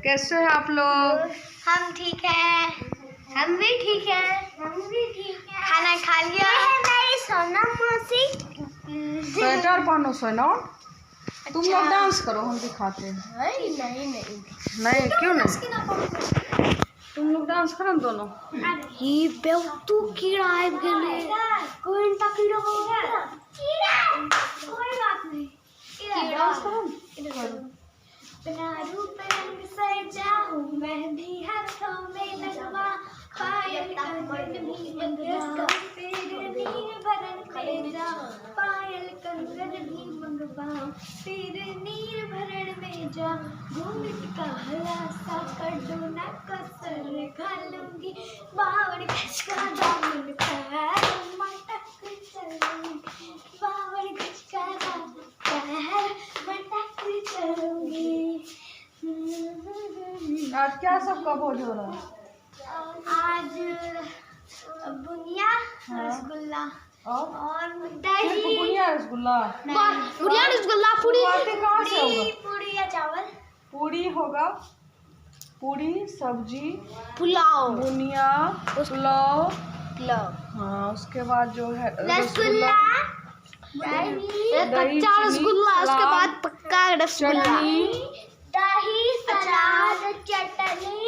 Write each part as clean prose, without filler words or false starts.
कैसे हैं आप लोग? हम ठीक हैं। हम भी ठीक हैं। खाना खा लिया? मेरी सोनम मौसी। स्वेटर पहनो सोनम। तुम लोग डांस करो, हम दिखाते हैं। नहीं क्यों नहीं? तुम लोग डांस करो दोनों। ये बेवकूफ तू कीड़ा आए गेले। कोई ता कीड़ा हो गया। कोई बात नहीं। डांस करो। बिना रूप रंग सजाऊं मेहंदी हाथों में लगवा पायल कंगन भी मंगवा तेरे नीर भरन में जा पायल कंगन भी मंगवा तेरे नीर भरण में जा घूंघट का हला सा कर दो ना कसर खा लूंगी बावड़ गज का दामन पैर मटक चलूंगी बावड़ गज का पैर मटक चलूंगी। आज क्या सबका भोज हो रहा है? आज बुनिया रसगुल्ला और दही। बुनिया रसगुल्ला, बुनिया रसगुल्ला पूरी कहाँ से होगा? पूरी या चावल? पूरी होगा, पूरी सब्जी पुलाव बुनिया पुलाव। पुलाव उसके बाद जो है रसगुल्ला कच्चा रसगुल्ला, उसके बाद पक्का रसगुल्ला, चटनी दही सलाद चटनी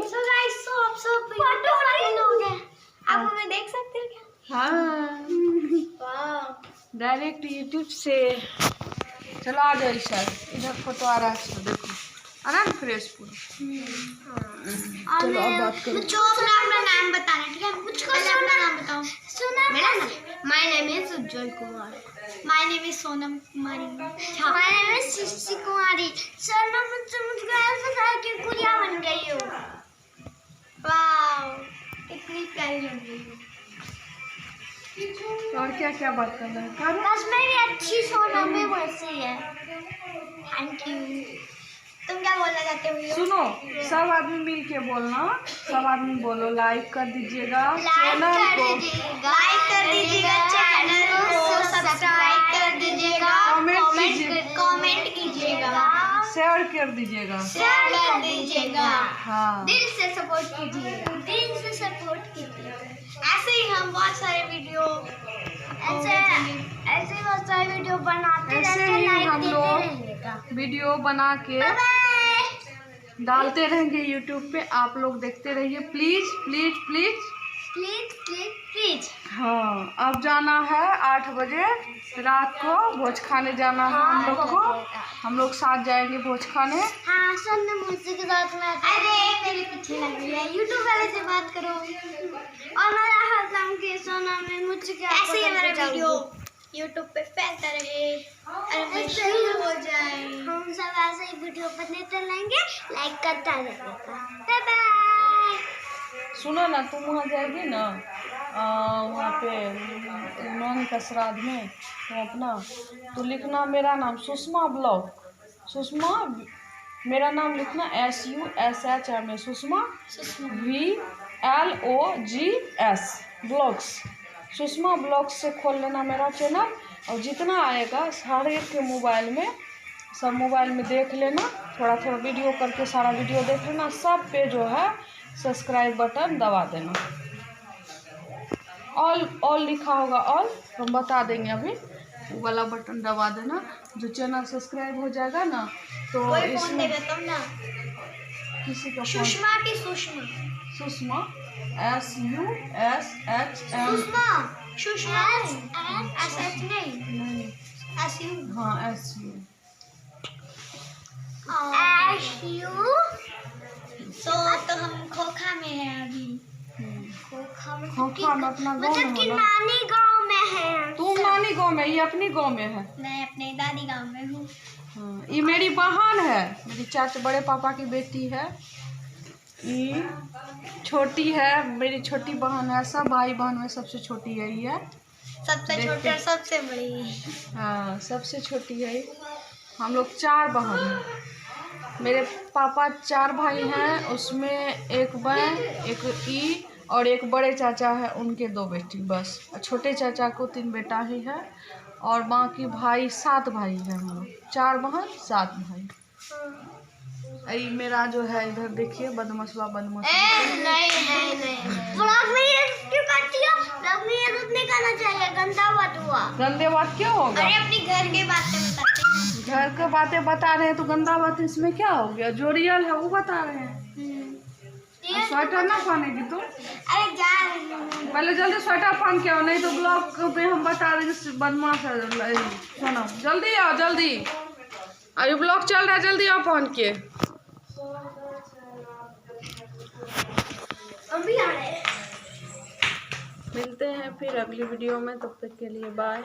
सो गाइस सब फोटो लोगे आप हमें देख सकते हैं क्या? हाँ डायरेक्ट यूट्यूब से। चलो आ जाओ सर, इधर फोटो आ रहा है, देखो आ रहा है फ्रेश पूरा। चलो अब बात करो। मुझको अपना नाम बताना, ठीक है? मुझको अपना नाम बताओ। सोनम। मेरा नाम my name is Ujjwal Kumar. My name is Sonam Kumari. My name is Shishi Kumari. Sonam मुझको ऐसा था कि गुड़िया बन गई हो। वाओ कितनी प्यारी लग रही हो। और क्या क्या बात कर रहे हैं? बस मेरी अच्छी सोनम में वैसी है। Thank you. तुम क्या बोलना चाहते हो? सुनो, सब आदमी मिल के बोलना, सब आदमी बोलो लाइक कर दीजिएगा चैनल को, लाइक कर दीजिएगा चैनल को, सब्सक्राइब कर दीजिएगा, कमेंट कीजिएगा, शेयर कर दीजिएगा, हाँ दिल से सपोर्ट कीजिएगा, दिल से सपोर्ट कीजिएगा। ऐसे ही हम बहुत सारे वीडियो ऐसे बहुत सारे वीडियो बनाते ऐसे रहते ही हम हैं। लोग वीडियो बना के डालते रहेंगे यूट्यूब पे, आप लोग देखते रहिए please please please please please please. हाँ अब जाना है 8 बजे रात को भोज खाने जाना है हम लोग को। हम लोग साथ जाएंगे भोज खाने। हाँ सोनम मौसी के साथ में। अरे मेरे पीछे लग रही है, यूट्यूब वाले से बात करो। और मेरा हसम के सोनम में मुझसे क्या ऐसे ही हमारा वीडियो यूट्यूब पे फैलता रहे और मशहूर हो जाए। हम सब ऐसे ही वीडियो बनाते रहेंगे, लाइक करता रहेगा। Bye bye. सुनो ना, तुम वहाँ जाएगी ना वहाँ पे नौनी का श्राद्ध में, तो अपना तो लिखना मेरा नाम सुषमा ब्लॉग, सुषमा मेरा नाम लिखना SUSHM Sushma VLOGS blogs, Sushma blogs से खोल लेना मेरा चैनल। और जितना आएगा हर एक के मोबाइल में, सब मोबाइल में देख लेना, थोड़ा थोड़ा वीडियो करके सारा वीडियो देख लेना। सब पे जो है सब्सक्राइब बटन दबा देना, ऑल लिखा होगा, ऑल हम बता देंगे अभी, वो वाला बटन दबा देना। जो चैनल सब्सक्राइब हो जाएगा ना तो इसमें किसी का सुषमा की सुषमा सुषमा SUSHM सुषमा SH नहीं SU हाँ SU तो हम खोखा में है अभी। खोखा में अपना गाँव में कि नानी गांव में है। तुम नानी गांव में, ये अपनी गांव में है। मैं अपने दादी गांव में हूँ। हाँ, ये मेरी बहन है, मेरी चाचा बड़े पापा की बेटी है। ये छोटी है, मेरी छोटी बहन है। सब भाई बहन में सबसे छोटी है ये, सबसे छोटी और सबसे बड़ी। हाँ सबसे छोटी है। हम लोग 4 बहन हैं। मेरे पापा 4 भाई हैं, उसमें एक बहन, एक ई और एक बड़े चाचा है, उनके 2 बेटी बस। छोटे चाचा को 3 बेटा ही है और बाकी भाई 7 भाई हैं। हम लोग 4 बहन 7 भाई। अरे मेरा जो है इधर देखिए बदमसवा नहीं ब्लॉग में ये क्यों करती हो? ब्लॉग में ये नहीं करना चाहिए, गंदा बात हुआ। गंदे बात क्यों होगा? अरे अपनी घर की बातें बताते हैं। घर के बातें बता रहे हैं तो गंदा बात इसमें क्या हो गया? जो रियल है वो बता रहे हैं। स्वेटर ना पहनेगी तुम? अरे जा रही हूँ। पहले जल्दी स्वेटर पहन के आओ, नहीं तो ब्लॉग पे हम बता रहे हैं बदमाश है। सुनो जल्दी आओ जल्दी, अभी ब्लॉग चल रहा है, जल्दी आओ पहन के। अभी आ रहे हैं। मिलते हैं फिर अगली वीडियो में, तब तक के लिए बाय।